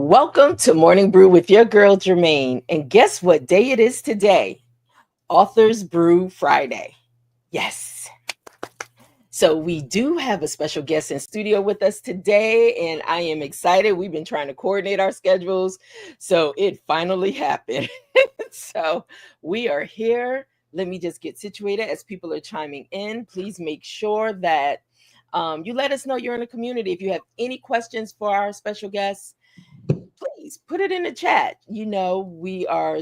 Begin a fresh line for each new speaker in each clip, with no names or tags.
Welcome to Morning Brew with your girl Germaine. And guess what day it is today? Authors Brew Friday. Yes. So we do have a special guest in studio with us today, and I am excited. We've been trying to coordinate our schedules, so it finally happened. So we are here. Let me just get situated as people are chiming in. Please make sure that you let us know you're in the community. If you have any questions for our special guests, please put it in the chat. We are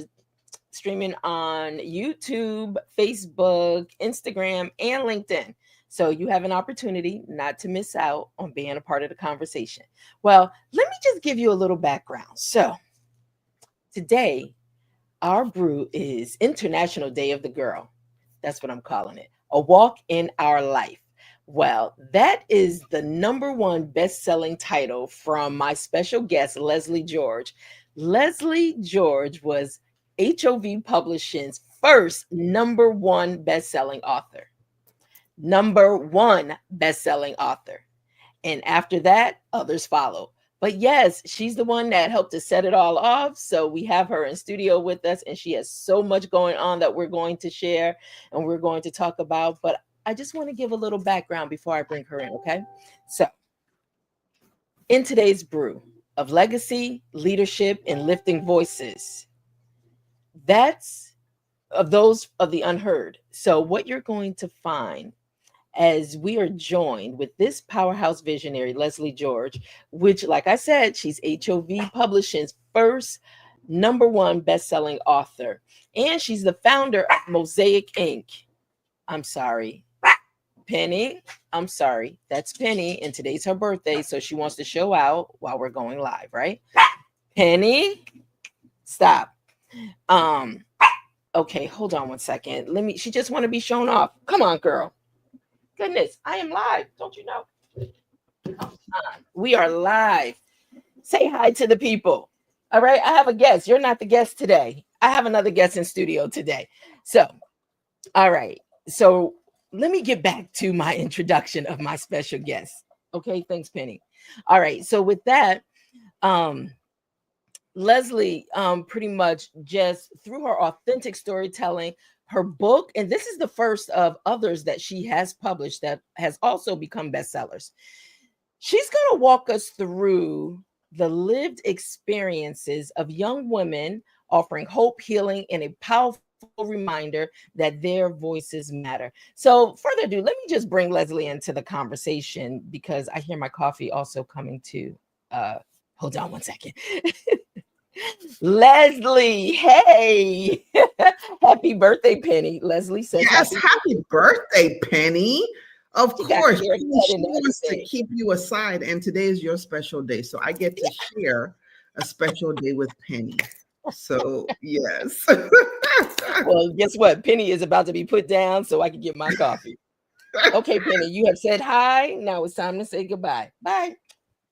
streaming on YouTube, Facebook, Instagram, and LinkedIn. So you have an opportunity not to miss out on being a part of the conversation. Well, let me just give you a little background. So today, our brew is International Day of the Girl. That's what I'm calling it. A walk in our life. Well, that is the #1 best-selling title from my special guest, Lesley George. Lesley George was HOV Publishing's first #1 best-selling author. #1 best-selling author. And after that, others follow. But yes, she's the one that helped to set it all off. So we have her in studio with us, and she has so much going on that we're going to share and we're going to talk about. But I just want to give a little background before I bring her in, okay? So in today's brew of legacy, leadership, and lifting voices, that's of those of the unheard. So what you're going to find as we are joined with this powerhouse visionary, Lesley George, which, like I said, she's HOV Publishing's first #1 best-selling author. And she's the founder of Mosiac Inc. I'm sorry, Penny. I'm sorry. That's Penny. And today's her birthday. So she wants to show out while we're going live, right? Penny, stop. Okay, hold on one second. She just want to be shown off. Come on, girl. Goodness, I am live. Don't you know? Come on. We are live. Say hi to the people. All right. I have a guest. You're not the guest today. I have another guest in studio today. So, all right. So let me get back to my introduction of my special guest. Okay. Thanks, Penny. All right. So with that, Lesley pretty much just through her authentic storytelling, her book, and this is the first of others that she has published that has also become bestsellers. She's going to walk us through the lived experiences of young women, offering hope, healing, and a powerful reminder that their voices matter. So further ado, let me just bring Lesley into the conversation because I hear my coffee also coming to, hold on one second. Lesley, hey. Happy birthday, Penny. Lesley says
yes, happy birthday, Penny. Of course, she wants to keep you aside, and today is your special day, so I get to share a special day with Penny. So yes.
Well, guess what? Penny is about to be put down so I can get my coffee. Okay, Penny, you have said hi. Now it's time to say goodbye. Bye.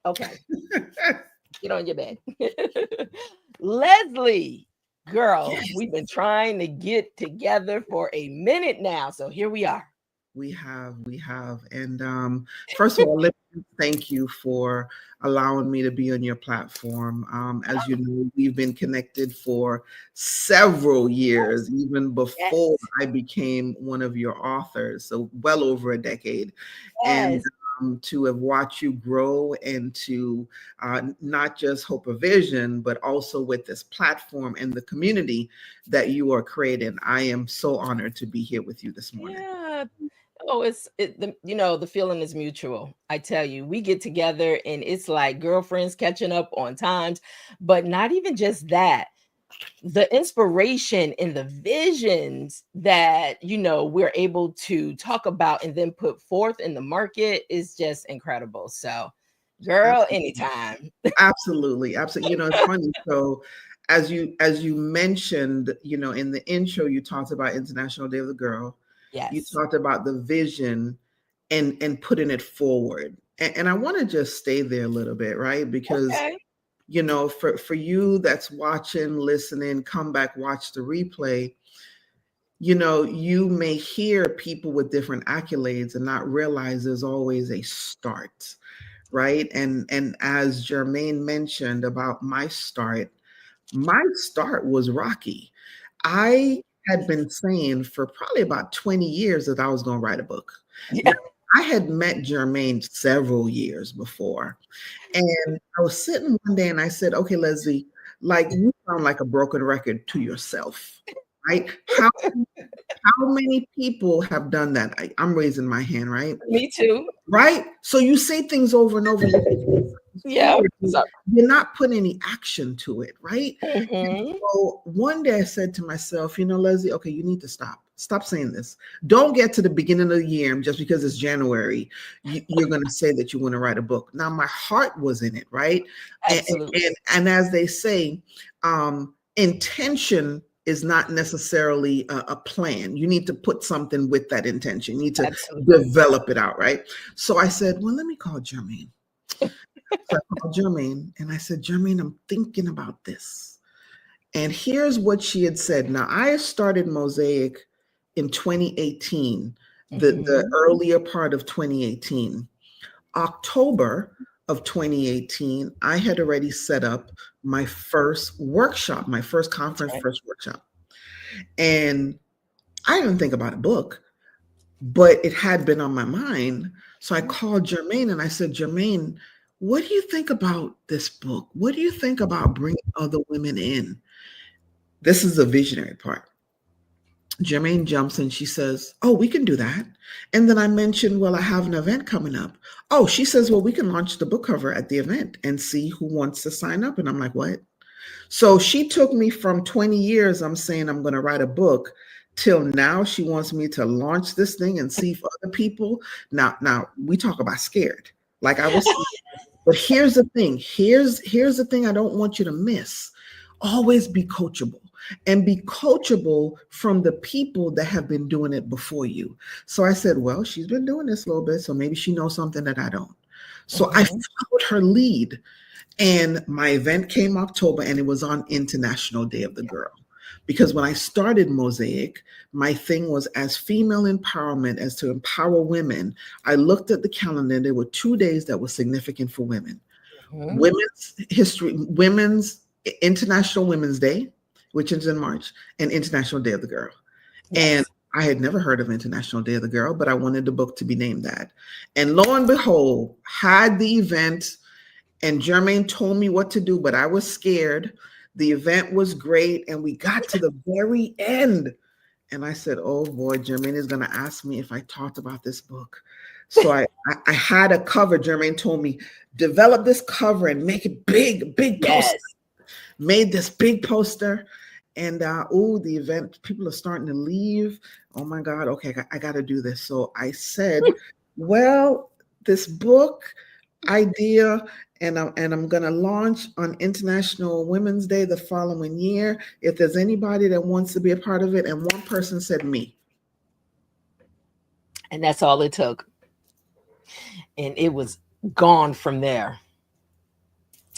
Okay. Get on your bed. Lesley, girl, yes. We've been trying to get together for a minute now. So here we are.
We have. And first of all, let me thank you for allowing me to be on your platform. As you know, we've been connected for several years, even before I became one of your authors. So well over a decade. Yes. And to have watched you grow and to not just hope a vision, but also with this platform and the community that you are creating. I am so honored to be here with you this morning.
Yeah. Oh, the feeling is mutual. I tell you, we get together and it's like girlfriends catching up on times, but not even just that. The inspiration and the visions that, we're able to talk about and then put forth in the market is just incredible. So, girl, anytime.
Absolutely. It's funny. So as you mentioned, in the intro, you talked about International Day of the Girl. Yes. You talked about the vision and putting it forward. And I want to just stay there a little bit, right? Because for you that's watching, listening, come back, watch the replay, you may hear people with different accolades and not realize there's always a start, right? And as Germaine mentioned about my start was rocky. I had been saying for probably about 20 years that I was going to write a book.
Yeah.
Now, I had met Germaine several years before, and I was sitting one day and I said, okay, Lesley, like you sound like a broken record to yourself, right? How many people have done that? I'm raising my hand, right?
Me too.
Right? So you say things over and over.
Yeah.
You're not putting any action to it, right?
Mm-hmm.
So one day I said to myself, Lesley, okay, you need to stop. Stop saying this. Don't get to the beginning of the year and just because it's January, you're going to say that you want to write a book. Now, my heart was in it, right?
Absolutely.
And as they say, intention is not necessarily a plan. You need to put something with that intention. You need to develop it out, right? So I said, well, let me call Germaine. So I called Germaine and I said, Germaine, I'm thinking about this. And here's what she had said. Now, I started Mosiac in 2018, the earlier part of 2018. October of 2018, I had already set up my first workshop, my first conference, first workshop. And I didn't think about a book, but it had been on my mind. So I called Germaine and I said, Germaine, what do you think about this book? What do you think about bringing other women in? This is the visionary part. Germaine jumps and she says, oh, we can do that. And then I mentioned, well, I have an event coming up. Oh, she says, well, we can launch the book cover at the event and see who wants to sign up. And I'm like, what? So she took me from 20 years, I'm saying I'm going to write a book, till now she wants me to launch this thing and see if other people. Now we talk about scared. Like I was, but here's the thing. Here's the thing I don't want you to miss. Always be coachable. And be coachable from the people that have been doing it before you. So I said, well, she's been doing this a little bit, so maybe she knows something that I don't. So I followed her lead. And my event came October, and it was on International Day of the Girl. Because when I started Mosiac, my thing was as female empowerment, as to empower women. I looked at the calendar, and there were 2 days that were significant for women. Women's history, International Women's Day, which is in March, and International Day of the Girl. And I had never heard of International Day of the Girl, but I wanted the book to be named that. And lo and behold, had the event, and Germaine told me what to do, but I was scared. The event was great, and we got to the very end. And I said, oh boy, Germaine is going to ask me if I talked about this book. So I had a cover. Germaine told me, develop this cover and make it big poster. Made this big poster. And the event, people are starting to leave. Oh my God, okay, I got to do this. So I said, well, this book idea, and I'm going to launch on International Women's Day the following year. If there's anybody that wants to be a part of it, and one person said me.
And that's all it took. And it was gone from there.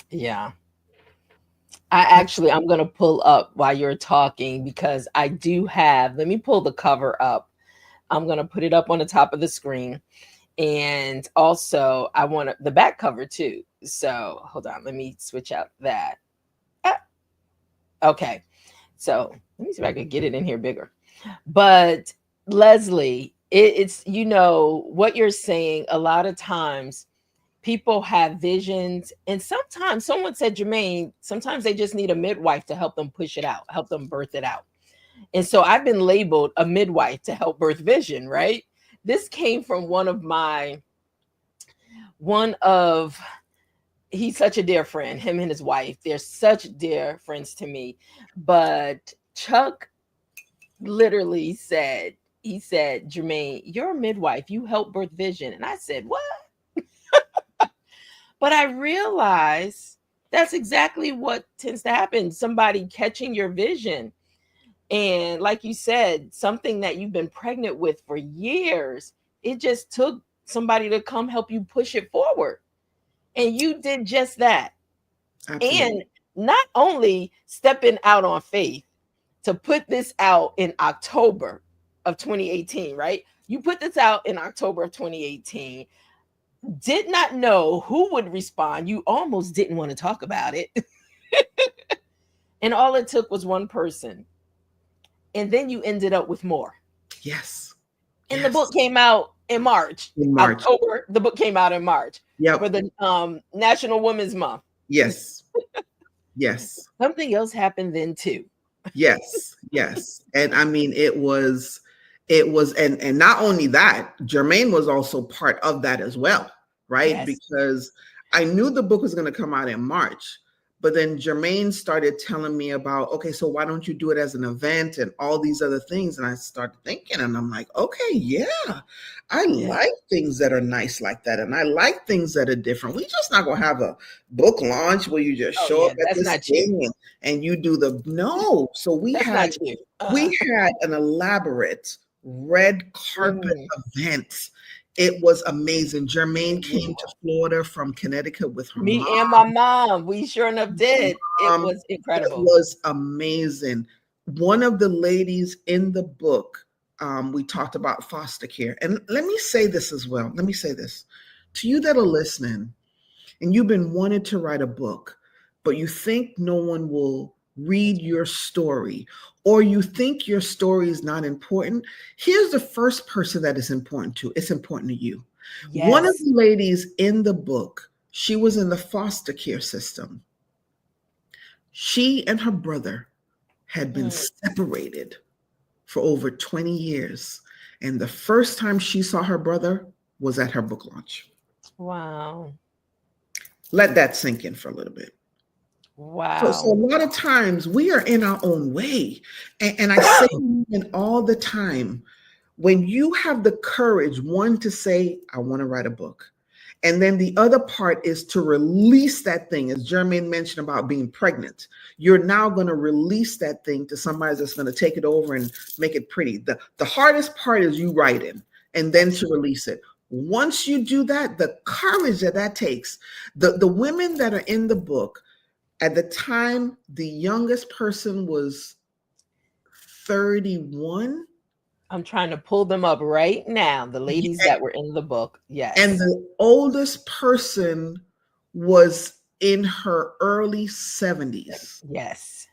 Yeah. I'm going to pull up while you're talking, because I do have, let me pull the cover up. I'm going to put it up on the top of the screen. And also I want the back cover too. So hold on, let me switch out that. Okay. So let me see if I can get it in here bigger. But Lesley, it's, what you're saying, a lot of times people have visions, and sometimes someone said, Germaine, sometimes they just need a midwife to help them push it out, help them birth it out. And so I've been labeled a midwife to help birth vision, right? This came from he's such a dear friend, him and his wife. They're such dear friends to me. But Chuck literally said, Germaine, you're a midwife. You help birth vision. And I said, what? But I realized that's exactly what tends to happen. Somebody catching your vision. And like you said, something that you've been pregnant with for years, it just took somebody to come help you push it forward. And you did just that. Absolutely. And not only stepping out on faith to put this out in October of 2018, right? You put this out in October of 2018. did not know who would respond. You almost didn't want to talk about it. And all it took was one person. And then you ended up with more.
Yes.
And the book came out in March.
In March.
October, the book came out in March.
Yep.
For the National Women's Month.
Yes. Yes.
Something else happened then too.
Yes. Yes. And I mean, it was, and not only that, Germaine was also part of that as well, right?
Yes.
Because I knew the book was going to come out in March, but then Germaine started telling me about, okay, so why don't you do it as an event and all these other things? And I started thinking, and I'm like, okay, yeah, I like things that are nice like that. And I like things that are different. We just not going to have a book launch where you just show up at this thing and you do no. So we had an elaborate red carpet event. It was amazing. Germaine came to Florida from Connecticut with her
mom.
Me
and my mom. We sure enough did. It was incredible.
It was amazing. One of the ladies in the book, we talked about foster care. And let me say this as well. Let me say this. To you that are listening, and you've been wanting to write a book, but you think no one will read your story, or you think your story is not important, here's the first person that is important to. It's important to you. Yes. One of the ladies in the book, she was in the foster care system. She and her brother had been separated for over 20 years. And the first time she saw her brother was at her book launch.
Wow.
Let that sink in for a little bit.
Wow.
So a lot of times we are in our own way. And I say it all the time, when you have the courage, one, to say, I want to write a book. And then the other part is to release that thing, as Germaine mentioned about being pregnant. You're now going to release that thing to somebody that's going to take it over and make it pretty. The hardest part is you writing and then to release it. Once you do that, the courage that takes, the women that are in the book, at the time, the youngest person was 31.
I'm trying to pull them up right now, the ladies that were in the book. Yes.
And the oldest person was in her early 70s.
Yes.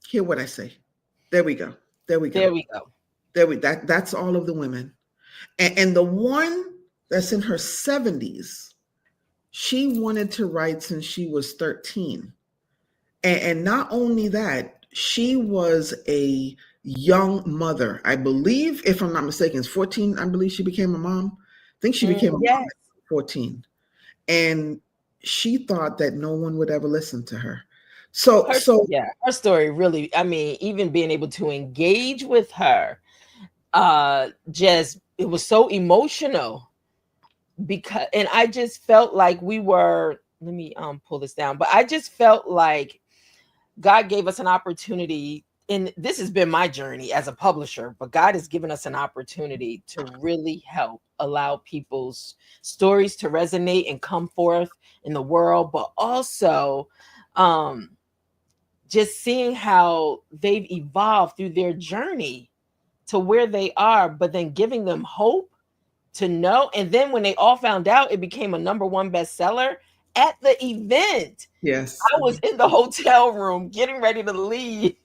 Hear what I say. There we go. There we go.
There we go.
That's all of the women. And the one that's in her 70s, she wanted to write since she was 13. And not only that, she was a young mother. I believe, if I'm not mistaken, it's 14. I believe she became a mom. I think she became a mom at 14. And she thought that no one would ever listen to her. So
her story really, I mean, even being able to engage with her, it was so emotional. Because, and I just felt like we were, let me pull this down, but I just felt like God gave us an opportunity, and this has been my journey as a publisher, but God has given us an opportunity to really help allow people's stories to resonate and come forth in the world, but also just seeing how they've evolved through their journey to where they are, but then giving them hope to know. And then when they all found out, it became a #1 bestseller at the event.
Yes.
I was in the hotel room getting ready to leave.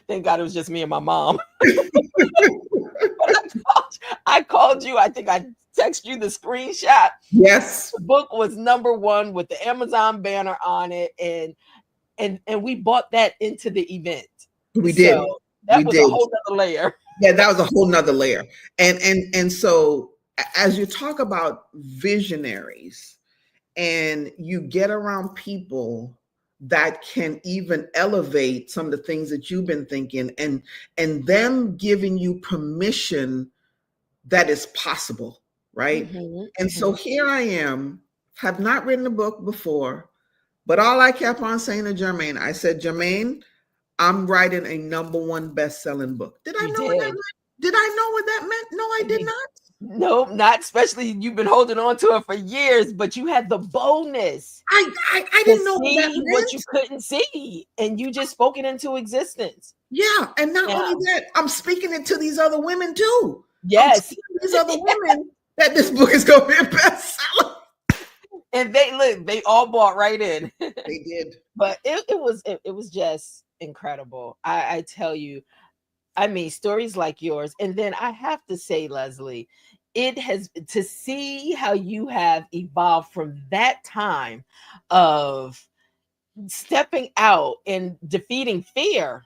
Thank God it was just me and my mom. I called you. I think I texted you the screenshot.
Yes.
The book was #1 with the Amazon banner on it. And we bought that into the event.
We did.
That was a whole other layer.
Yeah, that was a whole nother layer. And so as you talk about visionaries and you get around people that can even elevate some of the things that you've been thinking and them giving you permission that is possible, right? So here I am, have not written a book before, but all I kept on saying to Germaine, I said, Germaine, I'm writing a #1 best-selling book. Did I know what that meant? Did I know what that meant? No, I did not.
No, not especially. You've been holding on to it for years, but you had the boldness.
I didn't know what that meant.
What you couldn't see, and you just spoke it into existence.
Yeah, and not only that, I'm speaking it to these other women too.
Yes,
these other women that this book is going to be a bestseller.
And they all bought right in.
They did.
But it was just incredible. I tell you, I mean, stories like yours. And then I have to say, Lesley, it has to see how you have evolved from that time of stepping out and defeating fear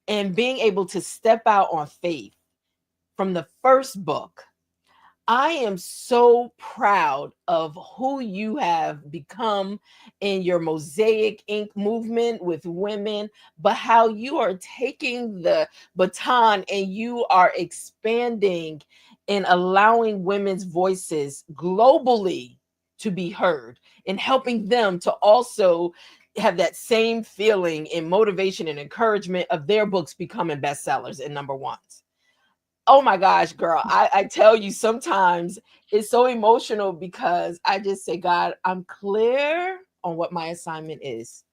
and being able to step out on faith from the first book. I am so proud of who you have become in your Mosiac Inc. movement with women, but how you are taking the baton and you are expanding and allowing women's voices globally to be heard and helping them to also have that same feeling and motivation and encouragement of their books becoming bestsellers and number ones. Oh my gosh, girl. I tell you, sometimes it's so emotional because I just say, God, I'm clear on what my assignment is.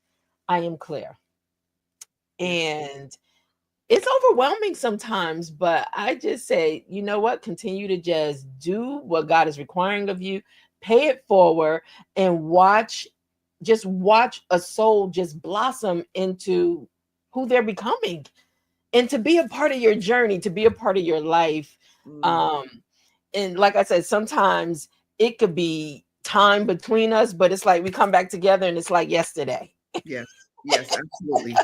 I am clear. And it's overwhelming sometimes, but I just say, you know what? Continue to just do what God is requiring of you, pay it forward, and just watch a soul just blossom into who they're becoming and to be a part of your journey, to be a part of your life. And like I said, sometimes it could be time between us, but it's like we come back together and it's like yesterday.
Yes, yes, absolutely.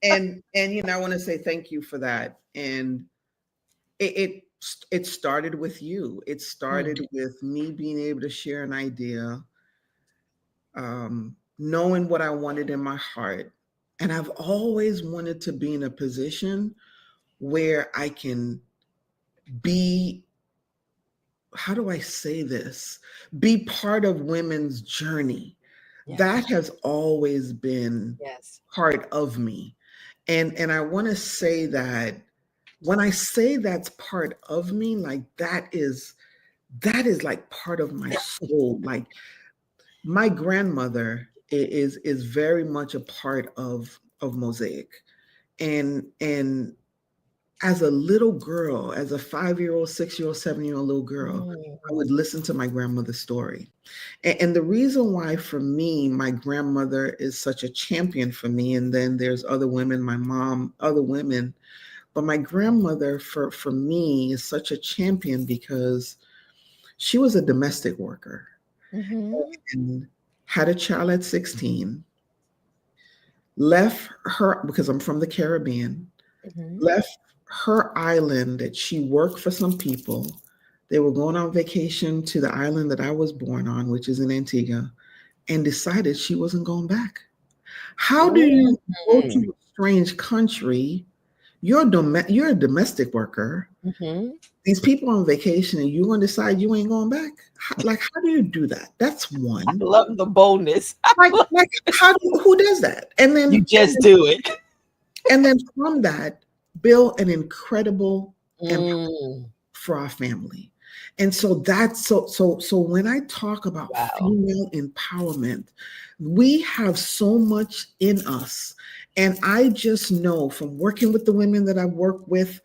And I want to say thank you for that. And it started with you. It started with me being able to share an idea, knowing what I wanted in my heart. And I've always wanted to be in a position where I can be, how do I say this? Be part of women's journey.
Yes.
That has always been part of me. And I want to say that when I say that's part of me, like that is like part of my soul. Like my grandmother is very much a part of Mosiac. And as a little girl, as a 5-year-old, 6-year-old, 7-year-old little girl, I would listen to my grandmother's story. And the reason why, for me, my grandmother is such a champion for me, and then there's other women, my mom, other women, but my grandmother, for me, is such a champion because she was a domestic worker and had a child at 16, left her, because I'm from the Caribbean, left her island that she worked for some people. They were going on vacation to the island that I was born on, which is in Antigua, and decided she wasn't going back. How do you go to a strange country? You're a domestic worker. These people on vacation, and you're going to decide you ain't going back? How do you do that? That's one.
I love the boldness.
Who does that? And then
you just do it.
And then from that, build an incredible empire for our family. And so that's so when I talk about female empowerment, we have so much in us. And I just know from working with the women that I work with,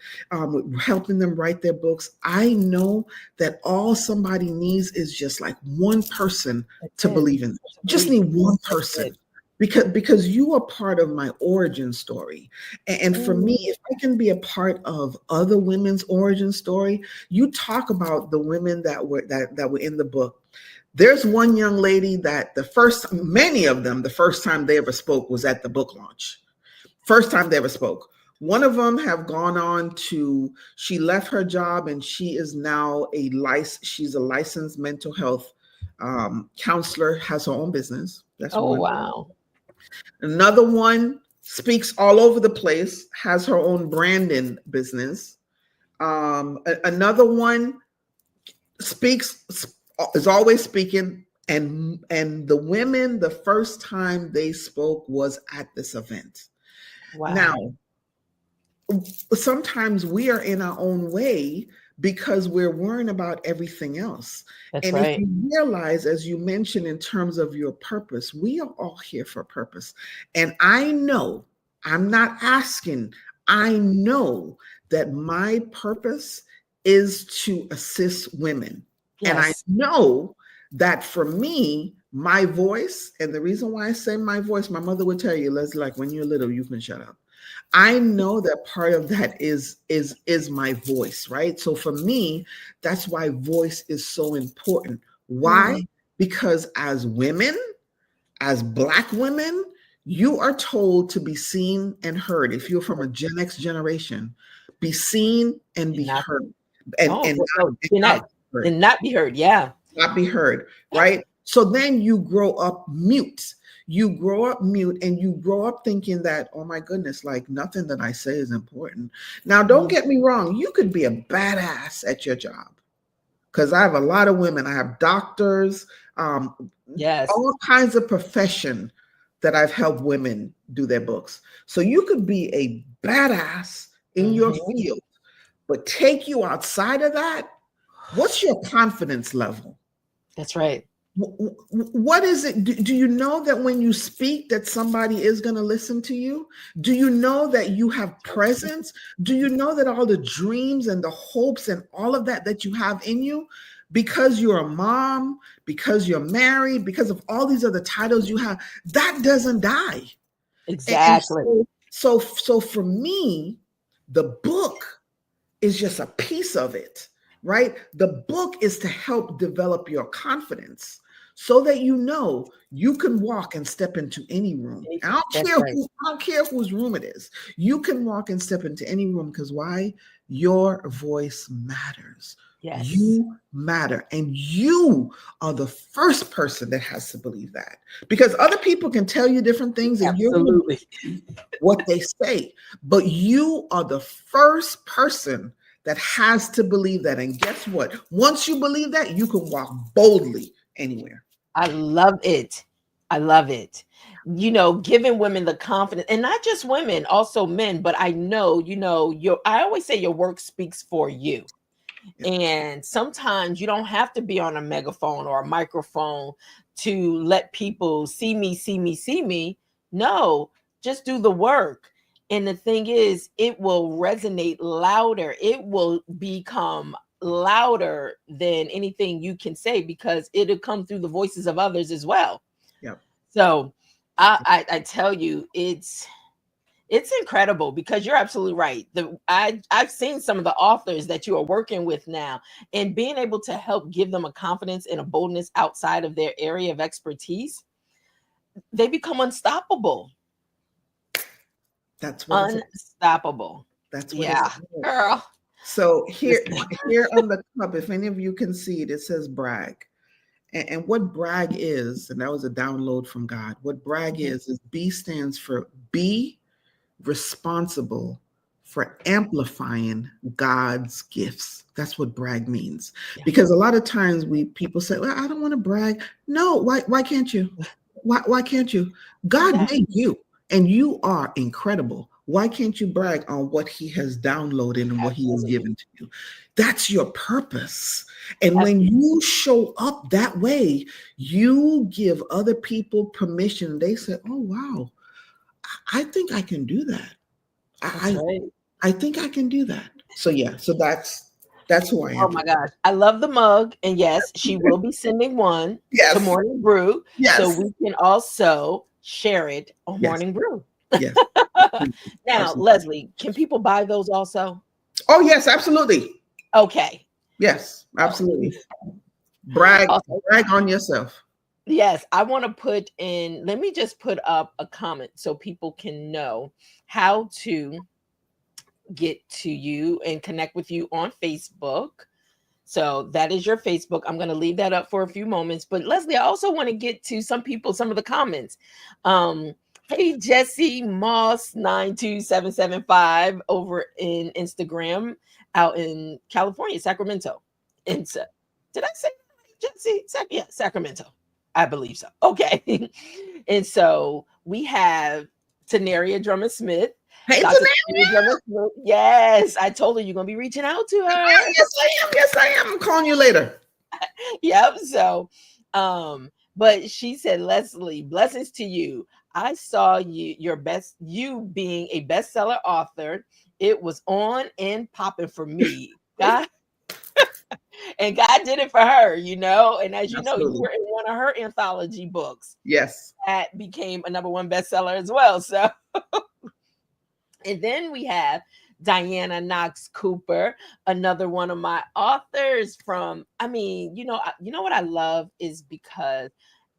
helping them write their books, I know that all somebody needs is just like one person to believe in. Just need one person. Because you are part of my origin story. And for me, if I can be a part of other women's origin story, you talk about the women that were in the book. There's one young lady that many of them, the first time they ever spoke was at the book launch. First time they ever spoke. One of them have gone on to, she left her job and she is now she's a licensed mental health counselor, has her own business. That's one.
Wow.
Another one speaks all over the place, has her own branding business. Another one is always speaking, and the women, the first time they spoke was at this event. Wow. Now, sometimes we are in our own way because we're worrying about everything else. That's right. If you realize, as you mentioned, in terms of your purpose, we are all here for a purpose. And I know, I'm not asking, I know that my purpose is to assist women. And I
Yes.
know that for me, my voice, and the reason why I say my voice, my mother would tell you, Leslie, like when you're little, you can shut up. I know that part of that is my voice, right? So for me, that's why voice is so important. Why? Because as women, as Black women, you are told to be seen and heard. If you're from a Gen X generation, be seen and
And
be
not,
heard, and
oh,
and
well, no,
and
Gen
not
X,
be heard,
and not be heard. Yeah.
not be heard,
Yeah.
right? So then you grow up mute. You grow up mute, and you grow up thinking that, oh my goodness, like nothing that I say is important. Now, don't get me wrong, you could be a badass at your job, because I have a lot of women. I have doctors,
Yes.
all kinds of profession that I've helped women do their books. So you could be a badass in your field, but take you outside of that. What's your confidence level?
That's right.
What is it? Do you know that when you speak that somebody is going to listen to you? Do you know that you have presence? Do you know that all the dreams and the hopes and all of that you have in you, because you're a mom, because you're married, because of all these other titles you have, that doesn't die. And
Exactly.
so for me, the book is just a piece of it, right? The book is to help develop your confidence so that you know you can walk and step into any room.
That's right.
I don't care whose room it is. You can walk and step into any room, because why? Your voice matters.
Yes.
You matter, and you are the first person that has to believe that, because other people can tell you different things and you're
Absolutely.
what they say, but you are the first person that has to believe that. And guess what? Once you believe that, you can walk boldly anywhere.
I love it. I love it. Giving women the confidence, and not just women, also men. But I know, I always say your work speaks for you.
Yeah.
And sometimes you don't have to be on a megaphone or a microphone to let people see me, see me, see me. No, just do the work. And the thing is, it will resonate louder. It will become louder than anything you can say, because it'll come through the voices of others as well.
Yeah.
So I tell you, it's incredible, because you're absolutely right. I've seen some of the authors that you are working with now, and being able to help give them a confidence and a boldness outside of their area of expertise, they become unstoppable.
That's what
Unstoppable.
that's what
Yeah,
it's
girl.
So here on the cup, if any of you can see it, it says brag. And what brag is, and that was a download from God. What brag is B stands for be responsible for amplifying God's gifts. That's what brag means.
Yeah.
Because a lot of times people say, well, I don't want to brag. No, why can't you? Why can't you? God made you, and you are incredible. Why can't you brag on what he has downloaded and what he has given to you? That's your purpose. And when you show up that way, you give other people permission. They say, oh, wow, I think I can do that. I think I can do that. So yeah, so that's who I am.
Oh my gosh, I love the mug, and yes, she will be sending one to Morning Brew, so we can also share it on Morning Brew.
Yes.
Now, Lesley, can people buy those also?
Oh yes, absolutely.
Okay.
Yes, absolutely. Brag on yourself.
Yes, I want to put in, let me just put up a comment so people can know how to get to you and connect with you on Facebook. So that is your Facebook. I'm going to leave that up for a few moments. But Lesley, I also want to get to some of the comments. Hey, Jesse Moss 92775 over in Instagram out in California, Sacramento. And so, did I say Jesse? Yeah, Sacramento. I believe so. Okay. And so we have Tenaria Drummond Smith.
Hey,
Tenaria. Yes, I told her you're going to be reaching out to her.
Yes, I am. I'm calling you later.
Yep. So, but she said, Lesley, blessings to you. I saw you being a bestseller author. It was on and popping for me. God, And God did it for her, you know. And as you know, you
Absolutely.
were in one of her anthology books
Yes.
that became a #1 bestseller as well. So, and then we have Diana Knox Cooper, another one of my authors from, I mean, you know what I love is because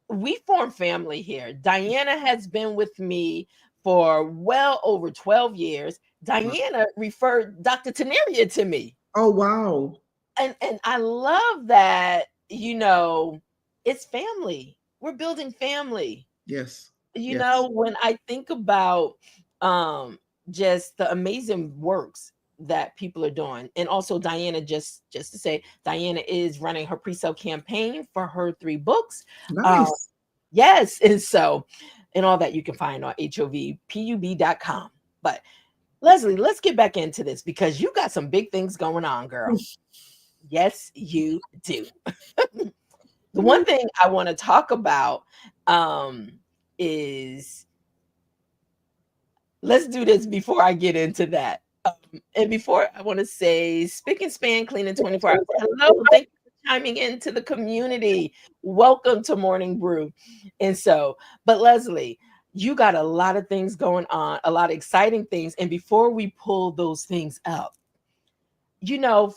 we form family here. Diana has been with me for well over 12 years. Diana referred Dr. Teneria to me.
Oh, wow.
And I love that, it's family. We're building family.
Yes.
You
Yes.
know, when I think about just the amazing works that people are doing, and also Diana, just to say, Diana is running her pre-sale campaign for her 3 books.
Nice.
Yes, and all that you can find on HOVPUB.com. But Lesley, let's get back into this because you got some big things going on, girl. Yes, you do. The one thing I want to talk about is, let's do this before I get into that. And before, I want to say, Spick and Span Cleaning 24 hours. Hello, thank you for chiming into the community. Welcome to Morning Brew. But Lesley, you got a lot of things going on, a lot of exciting things. And before we pull those things up,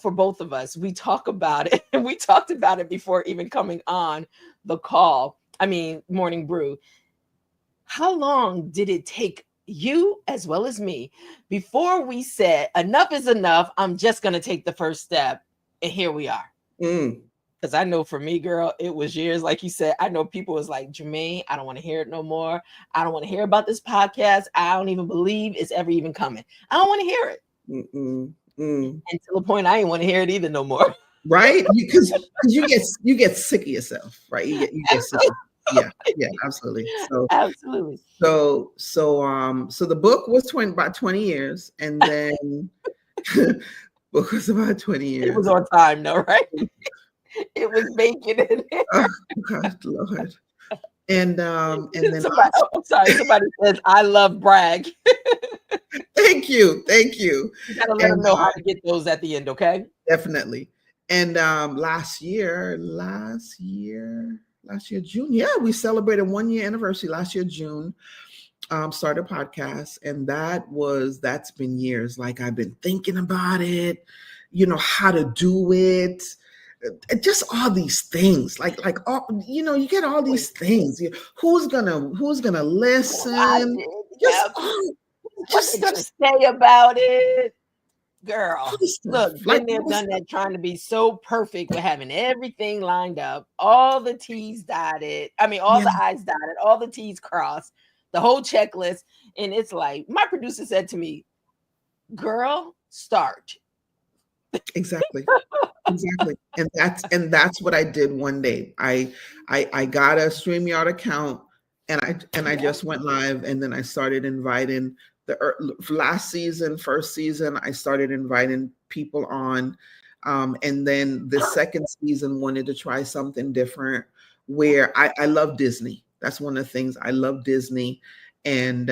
for both of us, we talk about it. We talked about it before even coming on the call. I mean, Morning Brew. How long did it take you as well as me before we said enough is enough? I'm just going to take the first step. And here we are. Because I know for me, girl, it was years. Like you said, I know people was like, Germaine, I don't want to hear it no more. I don't want to hear about this podcast. I don't even believe it's ever even coming. I don't want to hear it. And to the point, I ain't want to hear it either no more.
Right? Because you get sick of yourself, right? You get sick of, yeah, absolutely. So
absolutely.
So the book was about 20 years, and then book was about 20 years.
It was on time, though, right? It was making it.
Oh God, Lord. And then
somebody says, I love brag.
Thank you.
You gotta let them know how to get those at the end, okay?
Definitely. And last year, June. Yeah, we celebrated 1 year anniversary last year, June. Started a podcast, and that's been years. Like, I've been thinking about it, how to do it, just all these things. Like all, you get all these things. Who's gonna listen?
What's gonna say about it? Girl, look, been there, done that, trying to be so perfect with having everything lined up, all the T's dotted. I mean, all the I's dotted, all the T's crossed, the whole checklist. And it's like, my producer said to me, girl, start.
Exactly. And that's what I did one day. I got a StreamYard account, and I just went live, and then I started inviting first season, I started inviting people on. And then the second season wanted to try something different, where I love Disney. That's one of the things. I love Disney. And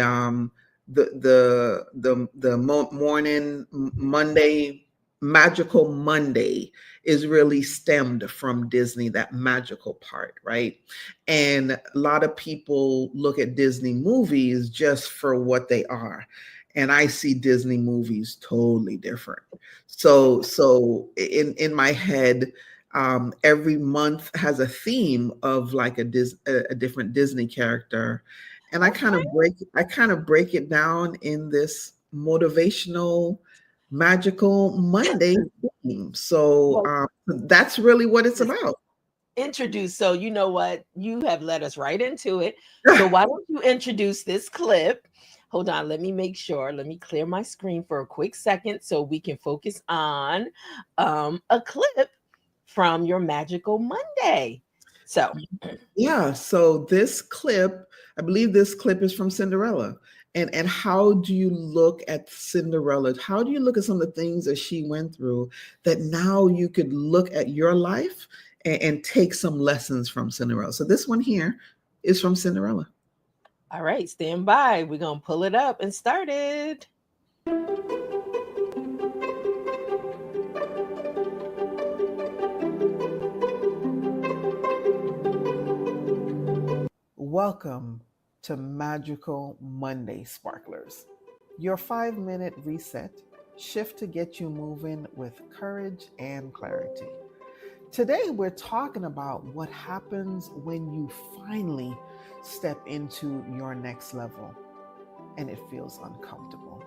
morning Monday, Magical Monday, is really stemmed from Disney, that magical part, right? And a lot of people look at Disney movies just for what they are. And I see Disney movies totally different. So in my head, every month has a theme of like a different Disney character. And I kind of break it down in this motivational, magical Monday theme. So that's really what it's about.
Introduce. So you know what? You have led us right into it. So why don't you introduce this clip? Hold on. Let me make sure. Let me clear my screen for a quick second so we can focus on a clip from your Magical Monday. So
yeah. So this clip, I believe this clip is from Cinderella. And how do you look at Cinderella? How do you look at some of the things that she went through that now you could look at your life and take some lessons from Cinderella? So this one here is from Cinderella.
All right, stand by. We're going to pull it up and start it.
Welcome to Magical Monday Sparklers, your 5-minute reset shift to get you moving with courage and clarity. Today, we're talking about what happens when you finally step into your next level and it feels uncomfortable.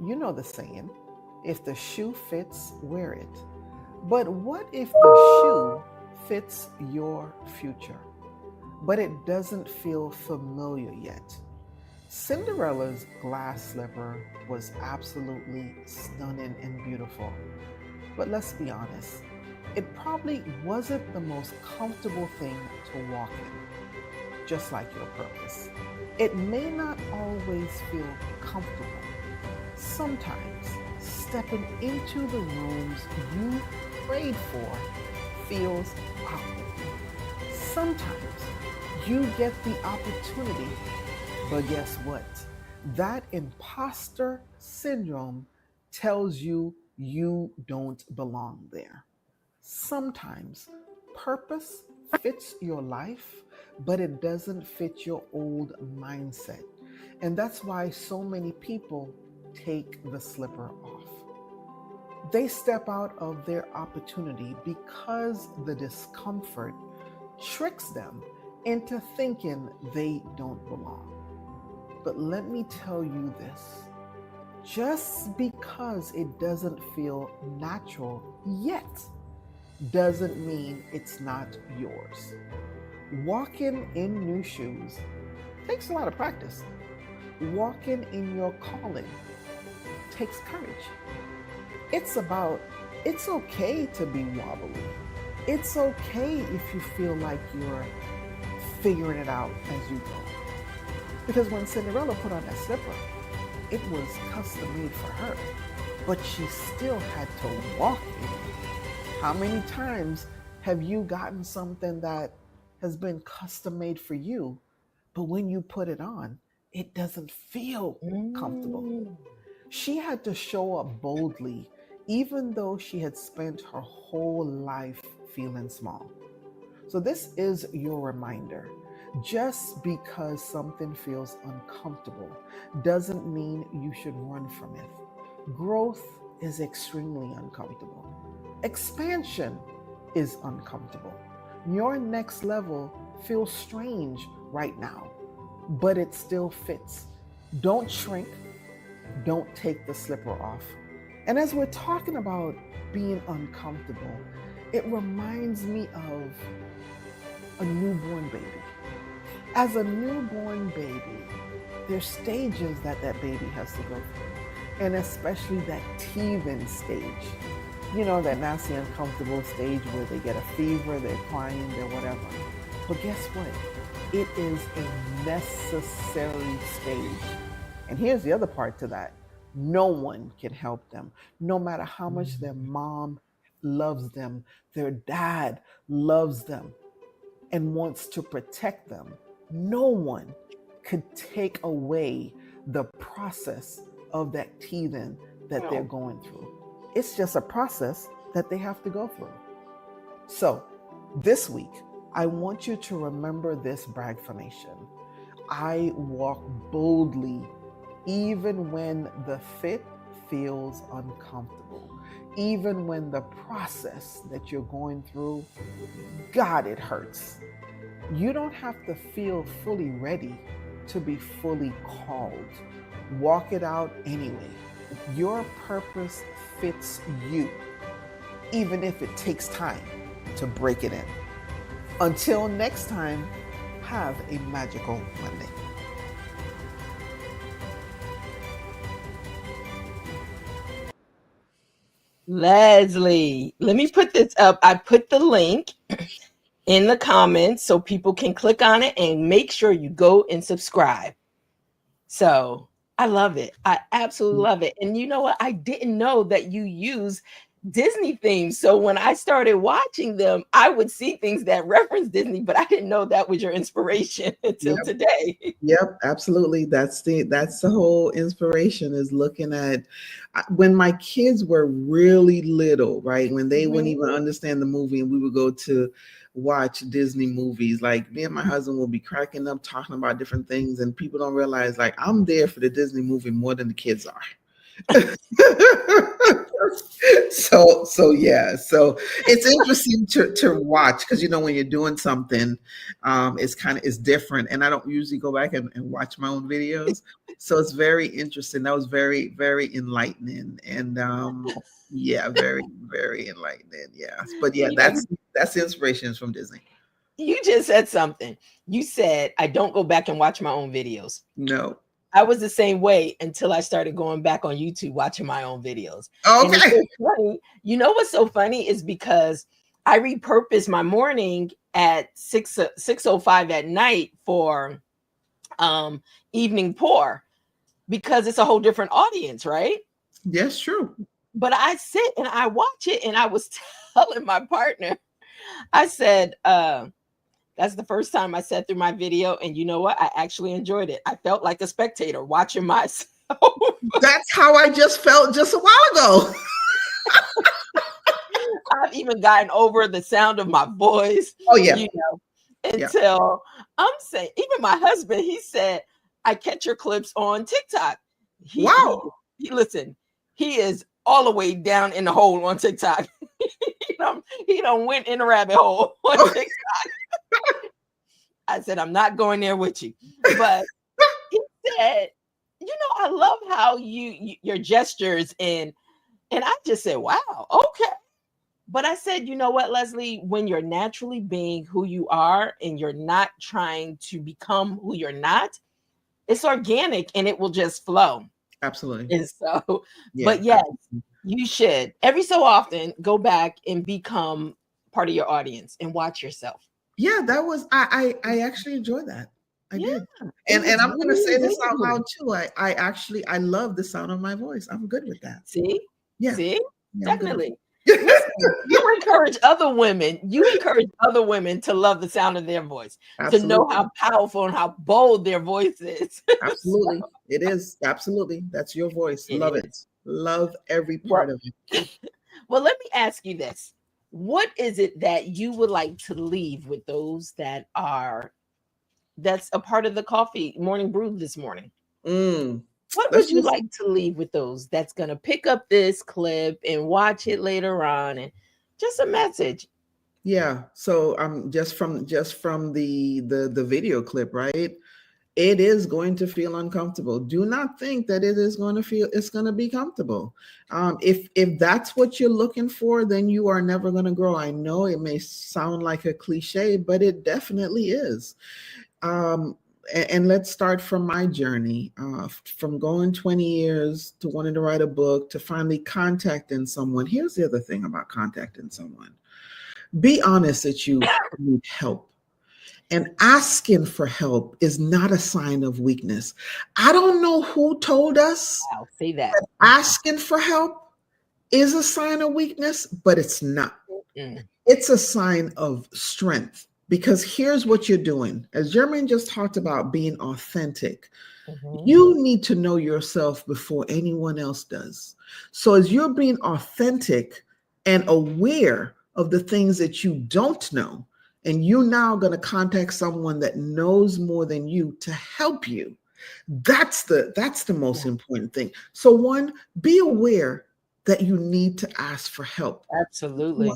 You know the saying, if the shoe fits, wear it. But what if the shoe fits your future, but it doesn't feel familiar yet? Cinderella's glass slipper was absolutely stunning and beautiful. But let's be honest, it probably wasn't the most comfortable thing to walk in, just like your purpose. It may not always feel comfortable. Sometimes stepping into the rooms you prayed for feels awkward. Sometimes you get the opportunity, but guess what? That imposter syndrome tells you you don't belong there. Sometimes purpose fits your life, but it doesn't fit your old mindset. And that's why so many people take the slipper off. They step out of their opportunity because the discomfort tricks them into thinking they don't belong. But let me tell you this, just because it doesn't feel natural yet doesn't mean it's not yours. Walking in new shoes takes a lot of practice. Walking in your calling takes courage. It's okay to be wobbly. It's okay if you feel like you're figuring it out as you go. Because when Cinderella put on that slipper, it was custom made for her, but she still had to walk in it. How many times have you gotten something that has been custom made for you, but when you put it on, it doesn't feel comfortable? She had to show up boldly, even though she had spent her whole life feeling small. So, this is your reminder. Just because something feels uncomfortable doesn't mean you should run from it. Growth is extremely uncomfortable. Expansion is uncomfortable. Your next level feels strange right now, but it still fits. Don't shrink. Don't take the slipper off. And as we're talking about being uncomfortable, it reminds me of a newborn baby. As a newborn baby, there's stages that baby has to go through, and especially that teething stage. You know, that nasty, uncomfortable stage where they get a fever, they're crying, they're whatever. But guess what? It is a necessary stage. And here's the other part to that. No one can help them. No matter how much their mom loves them, their dad loves them and wants to protect them, no one could take away the process of that teething that they're going through. It's just a process that they have to go through. So this week, I want you to remember this bragfamation. I walk boldly even when the fit feels uncomfortable, even when the process that you're going through, God, it hurts. You don't have to feel fully ready to be fully called. Walk it out anyway. Your purpose fits you, even if it takes time to break it in. Until next time, have a magical Monday.
Lesley, let me put this up. I put the link in the comments so people can click on it and make sure you go and subscribe. So I love it. I absolutely love it. And you know what? I didn't know that you use Disney themes. So when I started watching them, I would see things that reference Disney, but I didn't know that was your inspiration until
Yep.
today.
Yep, absolutely. That's the whole inspiration, is looking at when my kids were really little, right? When they wouldn't even understand the movie, and we would go to watch Disney movies. Like, me and my husband will be cracking up talking about different things, and people don't realize, like, I'm there for the Disney movie more than the kids are. So yeah, so it's interesting to watch, because when you're doing something, it's different, and I don't usually go back and watch my own videos, so it's very interesting. That was very, very enlightening, and yeah, very, very enlightening. Yeah, but yeah, that's the inspirations from Disney.
You just said something. You said, I don't go back and watch my own videos.
No.
I was the same way until I started going back on YouTube watching my own videos.
Okay.
And it's so funny. You know what's so funny is because I repurposed my morning at 6:05 at night for evening pour, because it's a whole different audience, right?
Yes, true.
But I sit and I watch it, and I was telling my partner, I said, that's the first time I sat through my video, and you know what? I actually enjoyed it. I felt like a spectator watching myself.
That's how I just felt just a while ago.
I've even gotten over the sound of my voice.
Oh yeah.
Until I'm saying, even my husband, he said, I catch your clips on TikTok.
Wow.
Listen, he is all the way down in the hole on TikTok. he done went in a rabbit hole on TikTok. I said, I'm not going there with you. But he said, I love how your gestures, and I just said, wow, okay. But I said, you know what, Lesley, when you're naturally being who you are and you're not trying to become who you're not, it's organic and it will just flow.
Absolutely.
And so, but yes, you should every so often go back and become part of your audience and watch yourself.
Yeah, that was I actually enjoyed that. I did. And I'm going to say this out loud too. I love the sound of my voice. I'm good with that.
See?
Yeah.
See?
Yeah,
definitely. You encourage other women. You encourage other women to love the sound of their voice, to know how powerful and how bold their voice is.
Absolutely. So, it is. Absolutely. That's your voice. Love it. Love every part of it.
Well, let me ask you this. What is it that you would like to leave with those that's a part of the coffee morning brew this morning? What would you like to leave with those that's going to pick up this clip and watch it later on, and just a message?
Yeah. So just from the video clip, right? It is going to feel uncomfortable. Do not think that it's going to be comfortable. If that's what you're looking for, then you are never going to grow. I know it may sound like a cliche, but it definitely is. And let's start from my journey, from going 20 years to wanting to write a book to finally contacting someone. Here's the other thing about contacting someone. Be honest that you need help. And asking for help is not a sign of weakness. I don't know who told us
that
asking for help is a sign of weakness, but it's not. It's a sign of strength, because here's what you're doing. As Germaine just talked about, being authentic. You need to know yourself before anyone else does. So as you're being authentic and aware of the things that you don't know, and you're now going to contact someone that knows more than you to help you, that's the most important thing. So one, be aware that you need to ask for help.
Absolutely.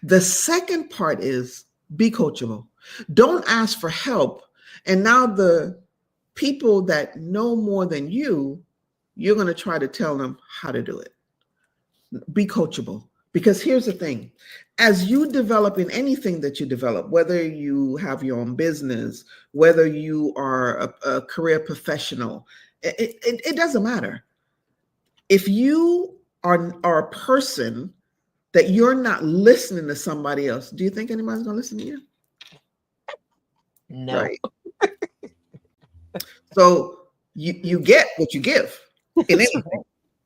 The second part is be coachable. Don't ask for help, and now the people that know more than you're going to try to tell them how to do it. Be coachable. Because here's the thing, as you develop in anything that you develop, whether you have your own business, whether you are a career professional, it doesn't matter. If you are a person that you're not listening to somebody else, do you think anybody's going to listen to you?
No.
Right. So you get what you give in anything.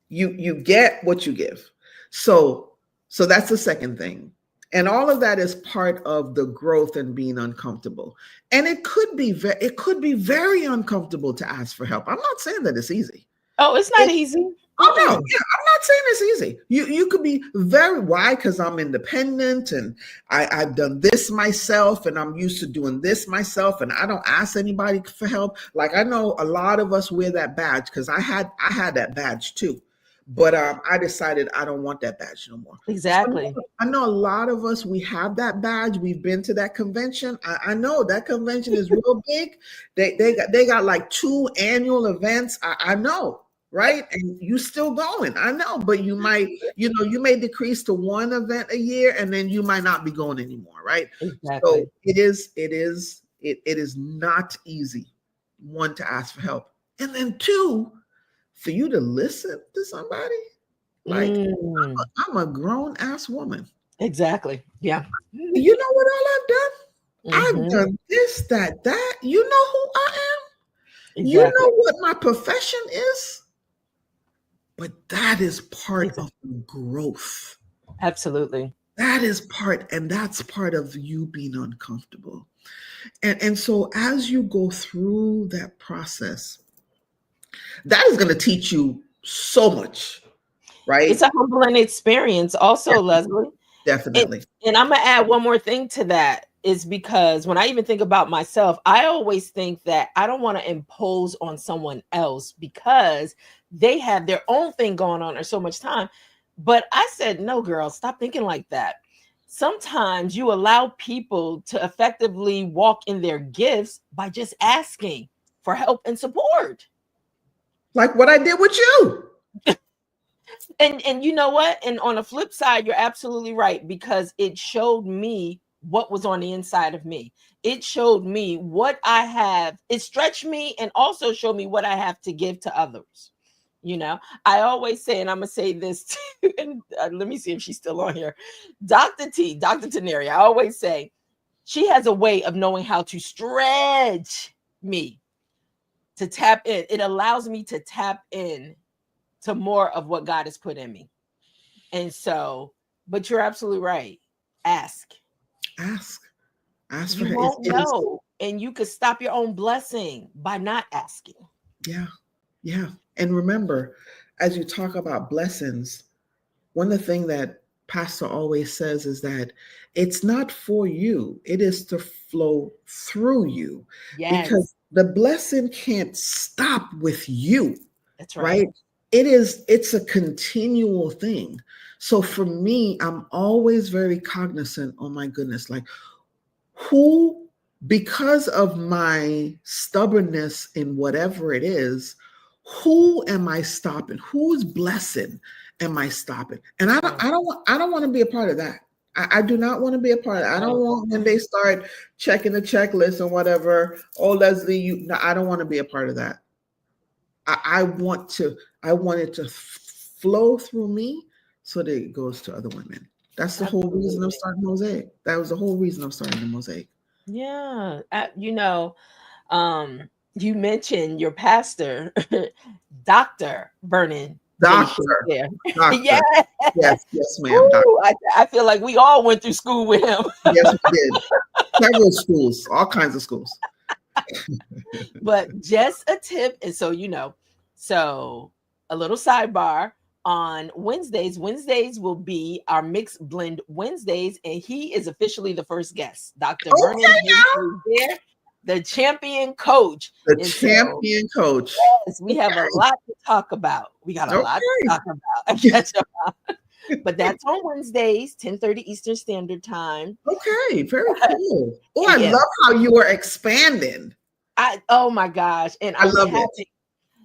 You get what you give. So So that's the second thing. And all of that is part of the growth and being uncomfortable. And it could be very uncomfortable to ask for help. I'm not saying that it's easy.
Oh, it's not easy.
Oh no, yeah, I'm not saying it's easy. You could be very, why? Because I'm independent and I've done this myself and I'm used to doing this myself and I don't ask anybody for help. Like I know a lot of us wear that badge because I had that badge too. But I decided I don't want that badge no more.
Exactly.
So I know a lot of us, we have that badge. We've been to that convention. I know that convention is real big. They got like 2 annual events. I know. Right. And you still going. I know, but you might, you may decrease to 1 event a year and then you might not be going anymore. Right.
Exactly.
So it is not easy, 1, to ask for help. And then 2, for you to listen to somebody. Like I'm a grown ass woman.
Exactly. Yeah.
You know what all I've done? I've done this, that. You know who I am? Exactly. You know what my profession is? But that is part of the growth.
Absolutely.
That is that's part of you being uncomfortable. And so as you go through that process, that is going to teach you so much, right?
It's a humbling experience also, Lesley.
Definitely.
And I'm going to add one more thing to that, is because when I even think about myself, I always think that I don't want to impose on someone else because they have their own thing going on or so much time. But I said, no, girl, stop thinking like that. Sometimes you allow people to effectively walk in their gifts by just asking for help and support.
Like what I did with you.
And you know what? And on the flip side, you're absolutely right, because it showed me what was on the inside of me. It showed me what I have. It stretched me and also showed me what I have to give to others. I always say, and I'm going to say this too, and let me see if she's still on here. Dr. Teneri, I always say she has a way of knowing how to stretch me to tap in. It allows me to tap in to more of what God has put in me. And so, but you're absolutely right. Ask for
you
won't know, and you could stop your own blessing by not asking.
Yeah. And remember, as you talk about blessings, one of the things that Pastor always says is that it's not for you, it is to flow through you.
Yes.
Because the blessing can't stop with you.
That's right.
It's a continual thing. So for me, I'm always very cognizant, oh my goodness, like who, because of my stubbornness in whatever it is, who am I stopping? Whose blessing am I stopping? And I don't want to be a part of that. I do not want to be a part of that. I don't want when they start checking the checklist or whatever. Oh, Lesley, I don't want to be a part of that. I want it to flow through me so that it goes to other women. That's the whole reason I'm starting Mosaic. That was the whole reason I'm starting the Mosaic.
Yeah. You mentioned your pastor, Dr. Vernon.
Doctor.
Yes,
ma'am.
Ooh, I feel like we all went through school with him.
Yes, we did. Several schools, all kinds of schools.
But just a tip. And so a little sidebar on Wednesdays. Wednesdays will be our mixed blend Wednesdays, and he is officially the first guest. Dr. Vernon is there, the champion coach.
Champion coach.
Yes, we have a lot to talk about. We got a lot to talk about. But that's on Wednesdays, 10:30 Eastern Standard Time.
Okay, very cool. Oh, I love how you are expanding.
Oh my gosh. And
I love it.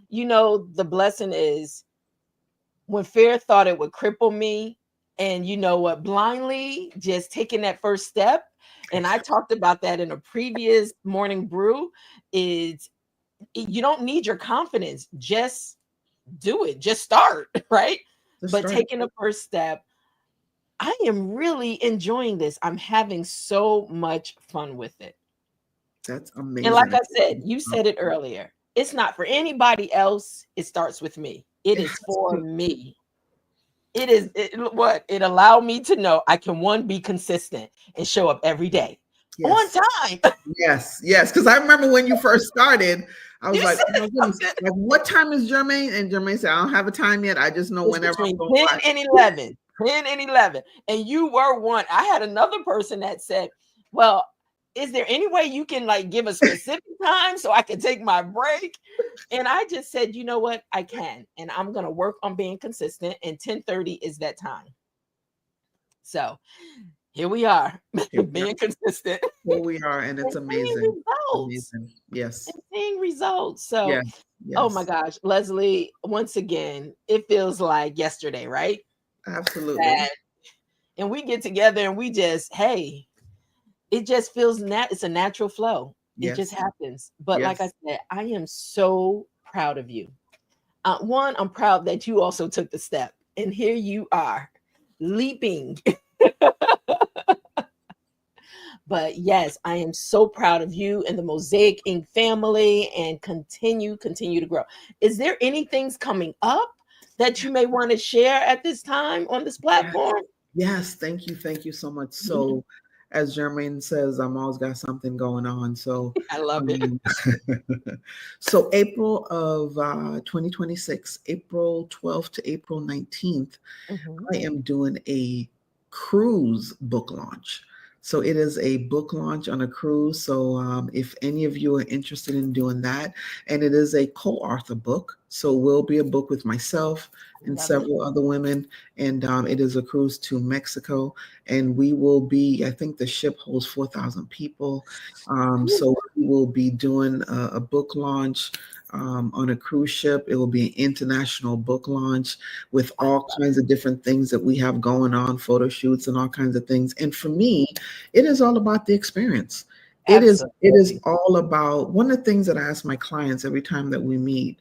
The blessing is when fear thought it would cripple me, and you know what, blindly just taking that first step. And I talked about that in a previous morning brew, is you don't need your confidence. Just do it. Just start, right? Taking the first step, I am really enjoying this. I'm having so much fun with it.
That's amazing.
And like I said, you said it earlier, it's not for anybody else. It starts with me. It is for me. it allowed me to know I can, one, be consistent and show up every day on
Yes.
time.
Yes. Yes. Because I remember when you first started, I was
You
like,
said
oh my goodness,
something.
like, what time is Germaine? And Germaine said, I don't have a time yet. I just know
It's
whenever I'm
between
going
10
by.
and 11. 10 and 11. And you were one. I had another person that said, well, is there any way you can like give a specific time so I can take my break? And I just said, you know what? I can. And I'm going to work on being consistent. And 10:30 is that time. So here we are,
Here we are.
being consistent.
Here we are, and it's
And seeing
amazing.
results.
Amazing. Yes.
And seeing results. So,
Yes.
oh my
Yes.
gosh, Lesley, once again, it feels like yesterday, right?
Absolutely.
And we get together and we just, hey, it just feels it's a natural flow. It just
Yes.
happens. But like I
Yes.
said, I am so proud of you. One, I'm proud that you also took the step, and here you are leaping. But yes, I am so proud of you and the Mosiac Inc. family, and continue to grow. Is there anything coming up that you may want to share at this time on this platform?
Yes. Thank you. Thank you so much. So, as Germaine says, I'm always got something going on. So,
I love it.
um, so April of 2026, April 12th to April 19th,
Mhm.
I am doing a cruise book launch. So it is a book launch on a cruise. So if any of you are interested in doing that, and it is a co-author book, so it will be a book with myself and
Love it.
several other women, and it is a cruise to Mexico, and we will be. I think the ship holds 4,000 people, so we will be doing a book launch. On a cruise ship. It will be an international book launch with all kinds of different things that we have going on, photo shoots and all kinds of things. And for me, it is all about the experience. It is
Absolutely.
all about one of the things that I ask my clients every time that we meet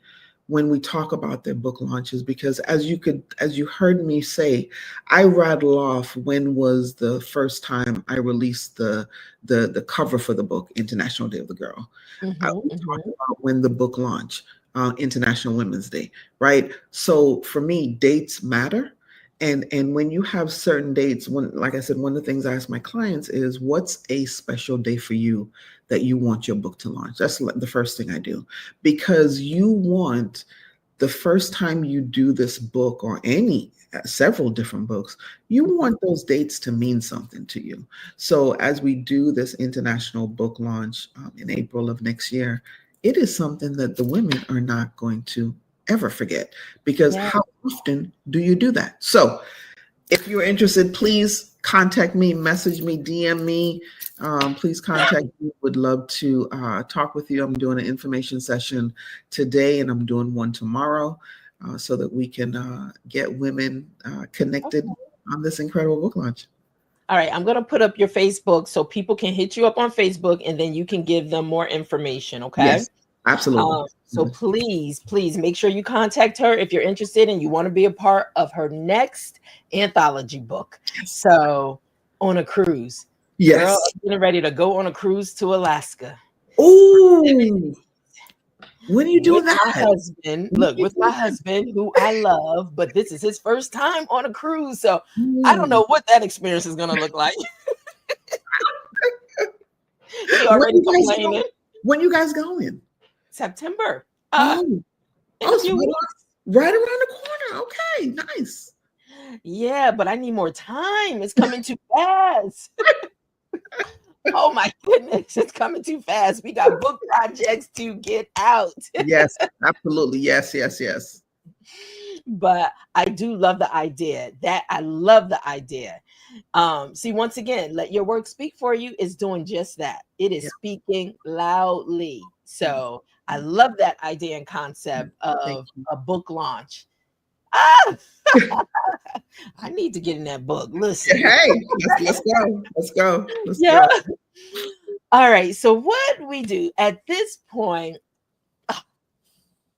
when we talk about their book launches, because as you heard me say, I rattle off when was the first time I released the cover for the book, International Day of the Girl. We talked
Mhm.
about when the book launched, International Women's Day, right? So for me, dates matter. And when you have certain dates, when, like I said, one of the things I ask my clients is, what's a special day for you that you want your book to launch? That's the first thing I do, because you want the first time you do this book or any several different books, you want those dates to mean something to you. So as we do this international book launch in April of next year, it is something that the women are not going to ever forget, because
Yeah.
how often do you do that? So if you're interested, please contact me, message me, DM me. Please contact me. Would love to talk with you. I'm doing an information session today, and I'm doing one tomorrow, so that we can get women connected on this incredible book launch.
All right, I'm going to put up your Facebook so people can hit you up on Facebook, and then you can give them more information, okay?
Yes, absolutely.
So please make sure you contact her if you're interested and you want to be a part of her next anthology book.
Yes.
So, on a cruise. Girl,
Yes.
I'm getting ready to go on a cruise to Alaska
Oh, when are you
with
doing
my
that?
husband.
When are
Look,
you
with my
doing
husband, who I love, but this is his first time on a cruise. So, I don't
that?
know what that experience is going to look like. He
When
already
you guys
complaining.
going? When you guys going?
September.
Oh,
In
oh,
a
it's
few weeks.
right around the corner. Okay, nice.
Yeah, but I need more time. It's coming too fast. Oh my goodness, it's coming too fast. We got book projects to get out.
Yes, absolutely. Yes, yes, yes.
But I do love the idea. That I love the idea. See, once again, let your work speak for you is doing just that. It is
Yeah.
speaking loudly.
Mm,
So I
mm,
love that idea and concept
thank
of
you.
a book launch. Ah, I need to get in that book. Listen.
Hey, let's go. Let's go. Let's
Yeah.
go.
All right. So what we do at this point,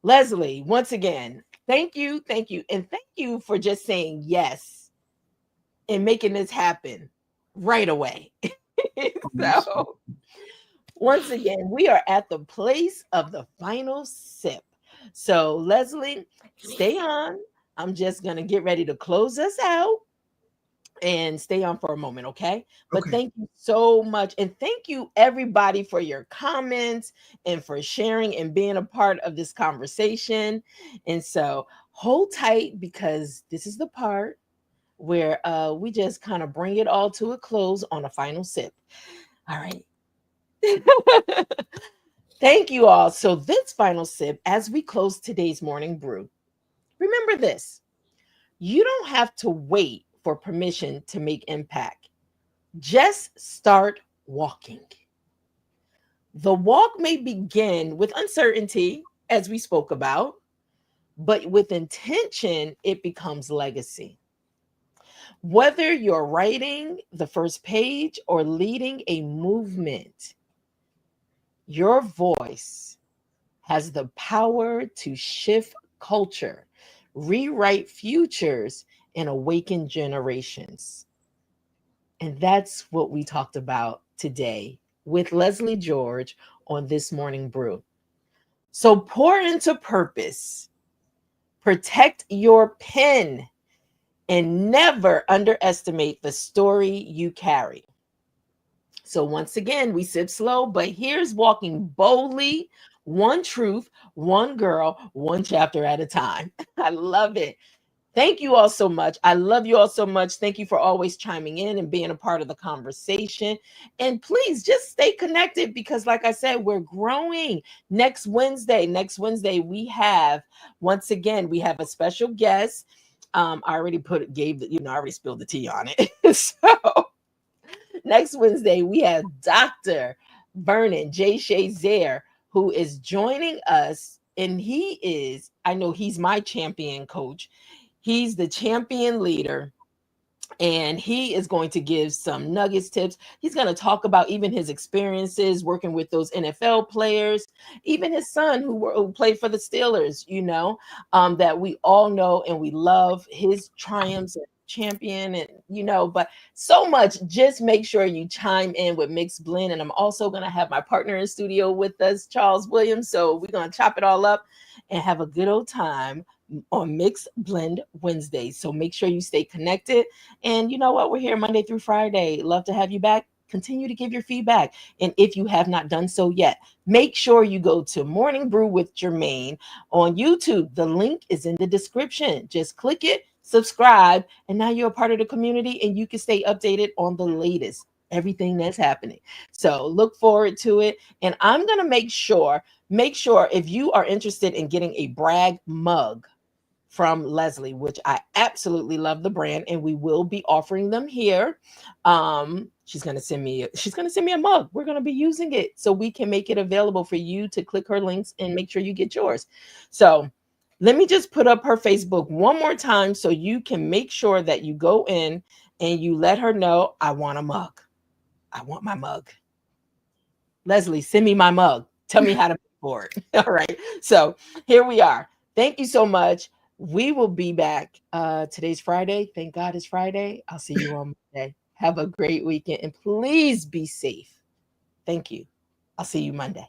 Lesley, once again, thank you, and thank you for just saying yes and making this happen right away. So once again, we are at the place of the final sip. So Lesley, stay on. I'm just going to get ready to close us out and stay on for a moment, okay? But
Okay.
thank you so much. And thank you, everybody, for your comments and for sharing and being a part of this conversation. And so hold tight because this is the part where we just kind of bring it all to a close on a final sip. All right. Thank you all. So, this final sip, as we close today's morning brew, remember this: you don't have to wait for permission to make impact. Just start walking. The walk may begin with uncertainty, as we spoke about, but with intention, it becomes legacy. Whether you're writing the first page or leading a movement, your voice has the power to shift culture, rewrite futures, and awaken generations. And that's what we talked about today with Lesley George on This Morning Brew. So pour into purpose, protect your pen, and never underestimate the story you carry. So once again, we sip slow, but here's walking boldly, one truth, one girl, one chapter at a time. I love it. Thank you all so much. I love you all so much. Thank you for always chiming in and being a part of the conversation. And please just stay connected because, like I said, we're growing. Next Wednesday, we have, once again, we have a special guest. I already I already spilled the tea on it. So next Wednesday, we have Dr. Vernon J. Shazier, who is joining us. And I know he's my champion coach. He's the champion leader. And he is going to give some nuggets, tips. He's going to talk about even his experiences working with those NFL players, even his son who played for the Steelers, that we all know and we love his triumphs and champion but so much. Just make sure you chime in with Mixed Blend. And I'm also going to have my partner in studio with us, Charles Williams. So we're going to chop it all up and have a good old time on Mixed Blend Wednesdays. So make sure you stay connected. And you know what? We're here Monday through Friday. Love to have you back. Continue to give your feedback. And if you have not done so yet, make sure you go to Morning Brew with Germaine on YouTube. The link is in the description. Just click it, subscribe, and now you're a part of the community and you can stay updated on the latest, everything that's happening. So look forward to it. And I'm going to make sure if you are interested in getting a brag mug from Lesley, which I absolutely love the brand, and we will be offering them here. She's gonna send me a mug. We're gonna be using it so we can make it available for you to click her links and make sure you get yours. So let me just put up her Facebook one more time so you can make sure that you go in and you let her know, I want a mug. I want my mug. Lesley, send me my mug. Tell me how to pay for it. All right. So here we are. Thank you so much. We will be back. Today's Friday. Thank God it's Friday. I'll see you on Monday. Have a great weekend and please be safe. Thank you. I'll see you Monday.